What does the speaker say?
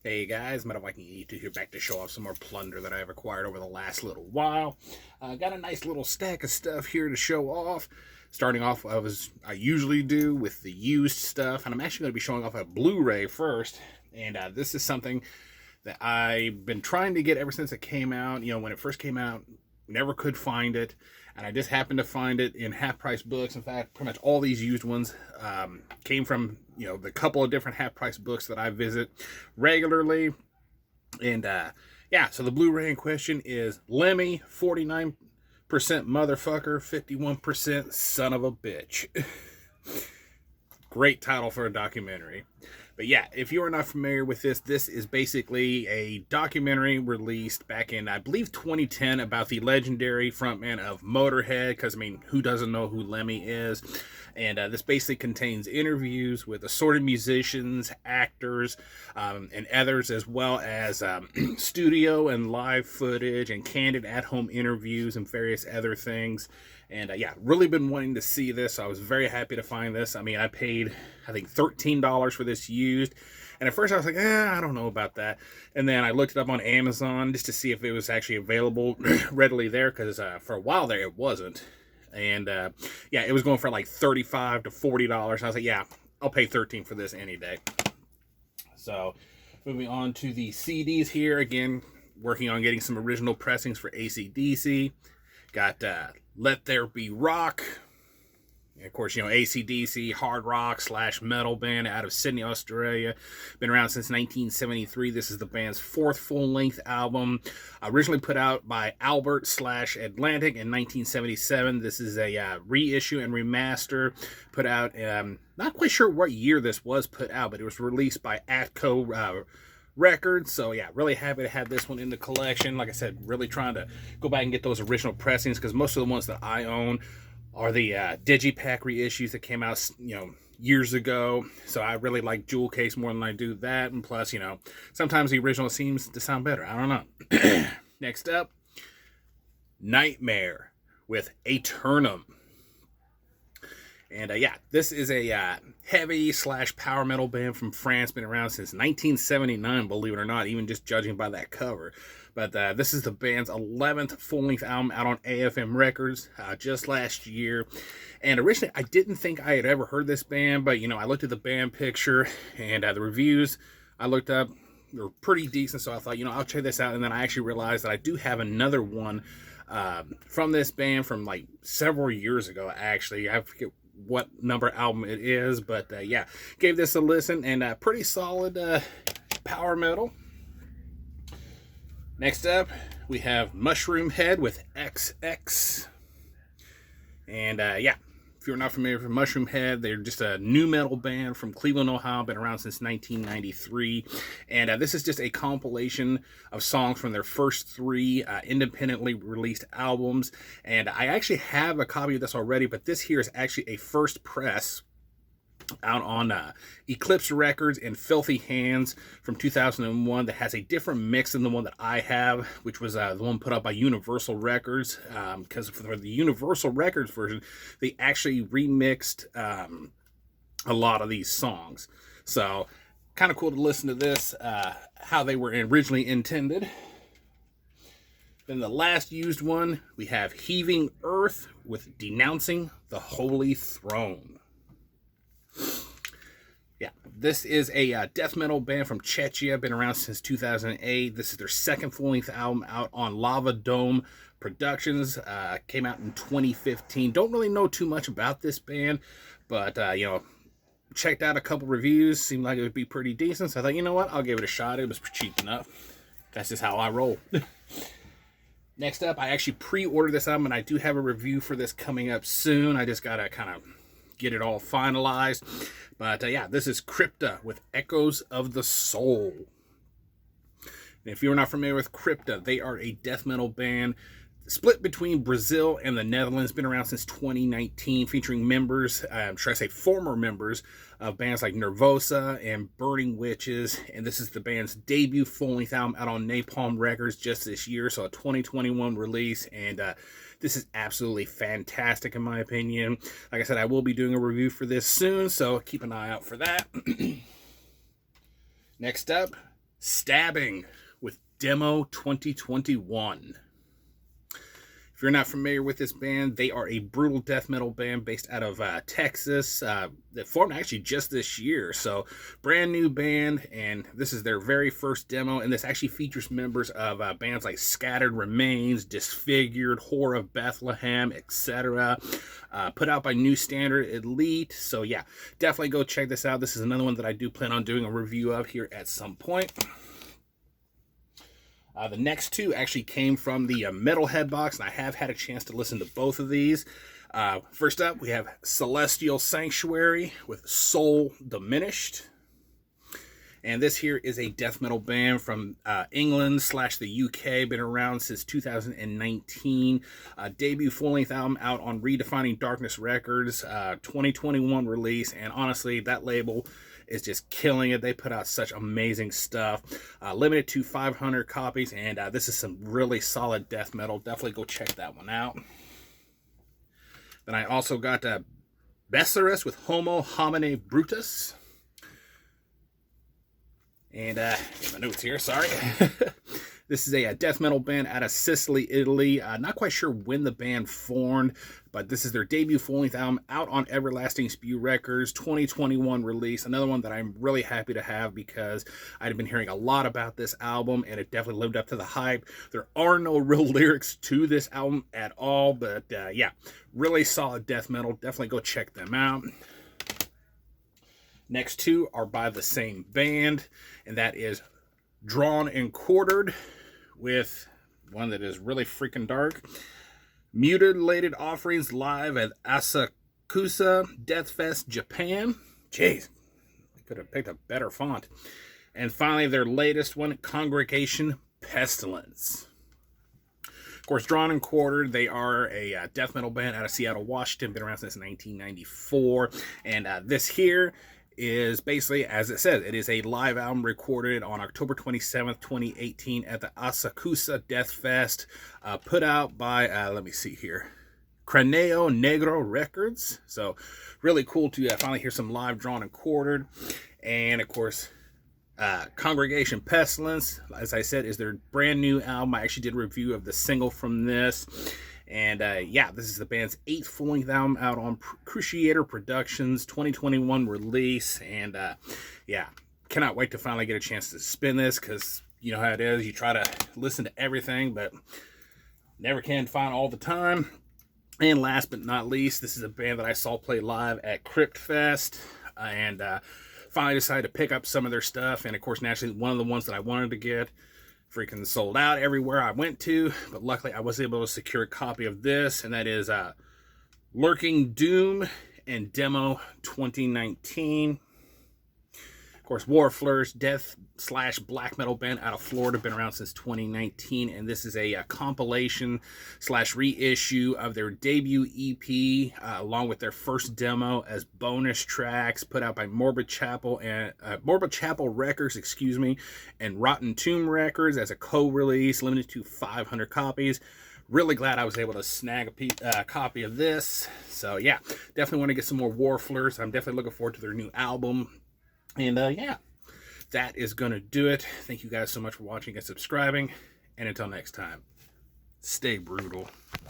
Hey guys, Viking 82 here, back to show off some more plunder that I've acquired over the last little while. Got a nice little stack of stuff here to show off. Starting off as I usually do with the used stuff, and I'm actually going to be showing off a Blu-ray first. And this is something that I've been trying to get ever since it came out. You know, when it first came out, never could find it, and I just happened to find it in half-price books. In fact, pretty much all these used ones came from, you know, the couple of different half-price books that I visit regularly. And yeah, so the Blu-ray in question is Lemmy, 49% motherfucker, 51% son of a bitch. Great title for a documentary. But yeah, if you are not familiar with this, this is basically a documentary released back in, I believe, 2010 about the legendary frontman of Motorhead, because, I mean, who doesn't know who Lemmy is? And this basically contains interviews with assorted musicians, actors, and others, as well as studio and live footage and candid at-home interviews and various other things. And yeah, really been wanting to see this, so I was very happy to find this. I mean, I paid, I think, $13 for this used. And at first I was like, I don't know about that. And then I looked it up on Amazon just to see if it was actually available readily there, because for a while there it wasn't. And yeah, it was going for like $35 to $40. I was like, yeah, I'll pay $13 for this any day. So moving on to the CDs here. Again, working on getting some original pressings for AC/DC. Got Let There Be Rock. And of course, you know, AC/DC, hard rock / metal band out of Sydney, Australia. Been around since 1973. This is the band's 4th full-length album. Originally put out by Albert / Atlantic in 1977. This is a reissue and remaster put out, not quite sure what year this was put out, but it was released by Atco Records. So yeah, really happy to have this one in the collection. Like I said, really trying to go back and get those original pressings, because most of the ones that I own are the digipack reissues that came out, you know, years ago. So I really like jewel case more than I do that. And plus, you know, sometimes the original seems to sound better. I don't know. Next up, Nightmare with Aeternum. And yeah, this is a heavy / power metal band from France. Been around since 1979, believe it or not, even just judging by that cover. But this is the band's 11th full-length album out on AFM Records just last year. And originally, I didn't think I had ever heard this band, but, you know, I looked at the band picture and the reviews I looked up were pretty decent. So I thought, you know, I'll check this out. And then I actually realized that I do have another one from this band from like several years ago, actually. I forget what number album it is, but yeah, gave this a listen, and pretty solid power metal. Next up, we have Mushroom Head with XX. And yeah, if you're not familiar with Mushroom Head, they're just a new metal band from Cleveland, Ohio. Been around since 1993. And this is just a compilation of songs from their first 3 independently released albums. And I actually have a copy of this already, but this here is actually a first press out on Eclipse Records and Filthy Hands from 2001 that has a different mix than the one that I have, which was the one put out by Universal Records, because for the Universal Records version, they actually remixed a lot of these songs. So kind of cool to listen to this, how they were originally intended. Then the last used one, we have Heaving Earth with Denouncing the Holy Throne. Yeah, this is a death metal band from Czechia, been around since 2008. This is their 2nd full-length album out on Lava Dome Productions. Came out in 2015. Don't really know too much about this band, but, you know, checked out a couple reviews. Seemed like it would be pretty decent, so I thought, you know what, I'll give it a shot. It was cheap enough. That's just how I roll. Next up, I actually pre-ordered this album, and I do have a review for this coming up soon. I just got to kind of get it all finalized. But yeah, this is Crypta with Echoes of the Soul. And if you're not familiar with Crypta, they are a death metal band split between Brazil and the Netherlands. Been around since 2019, featuring members, should I say former members, of bands like Nervosa and Burning Witches. And this is the band's debut full-length album out on Napalm Records just this year, so a 2021 release. And this is absolutely fantastic in my opinion. Like I said, I will be doing a review for this soon, so keep an eye out for that. Next up, Stabbing with Demo 2021. If you're not familiar with this band, they are a brutal death metal band based out of Texas. That formed actually just this year, so brand new band, and this is their very first demo. And this actually features members of bands like Scattered Remains, Disfigured, Whore of Bethlehem, etc. Put out by New Standard Elite. So yeah, definitely go check this out. This is another one that I do plan on doing a review of here at some point. The next two actually came from the Metalhead box, and I have had a chance to listen to both of these. First up, we have Celestial Sanctuary with Soul Diminished. And this here is a death metal band from England / the UK. Been around since 2019. Debut full-length album out on Redefining Darkness Records. 2021 release. And honestly, that label is just killing it. They put out such amazing stuff. Limited to 500 copies. And this is some really solid death metal. Definitely go check that one out. Then I also got Besserus with Homo Homine Brutus. And get my notes here, sorry. This is a death metal band out of Sicily, Italy. Not quite sure when the band formed, but this is their debut full-length album out on Everlasting Spew Records, 2021 release. Another one that I'm really happy to have because I'd been hearing a lot about this album, and it definitely lived up to the hype. There are no real lyrics to this album at all, but yeah, really solid death metal. Definitely go check them out. Next two are by the same band, and that is Drawn and Quartered with one that is really freaking dark. Mutilated Offerings live at Asakusa Deathfest, Japan. Jeez, I could have picked a better font. And finally, their latest one, Congregation Pestilence. Of course, Drawn and Quartered, they are a death metal band out of Seattle, Washington. Been around since 1994. And this here is basically, as it says, it is a live album recorded on October 27th, 2018 at the Asakusa Death Fest, put out by, let me see here, Craneo Negro Records. So really cool to finally hear some live Drawn and Quartered. And of course, Congregation Pestilence, as I said, is their brand new album. I actually did a review of the single from this. And yeah, this is the band's 8th full-length album out on Cruciator Productions, 2021 release. And yeah, cannot wait to finally get a chance to spin this, because you know how it is. You try to listen to everything, but never can find all the time. And last but not least, this is a band that I saw play live at Crypt Fest. And finally decided to pick up some of their stuff. And of course, naturally, one of the ones that I wanted to get freaking sold out everywhere I went to, but luckily I was able to secure a copy of this, and that is Lurking Doom and Demo 2019. Of course, War Flourish, death / black metal band out of Florida, been around since 2019, and this is a compilation / reissue of their debut EP, along with their first demo as bonus tracks, put out by Morbid Chapel Records, and Rotten Tomb Records as a co-release, limited to 500 copies. Really glad I was able to snag a copy of this. So yeah, definitely want to get some more War Flourish. I'm definitely looking forward to their new album. And yeah, that is going to do it. Thank you guys so much for watching and subscribing. And until next time, stay brutal.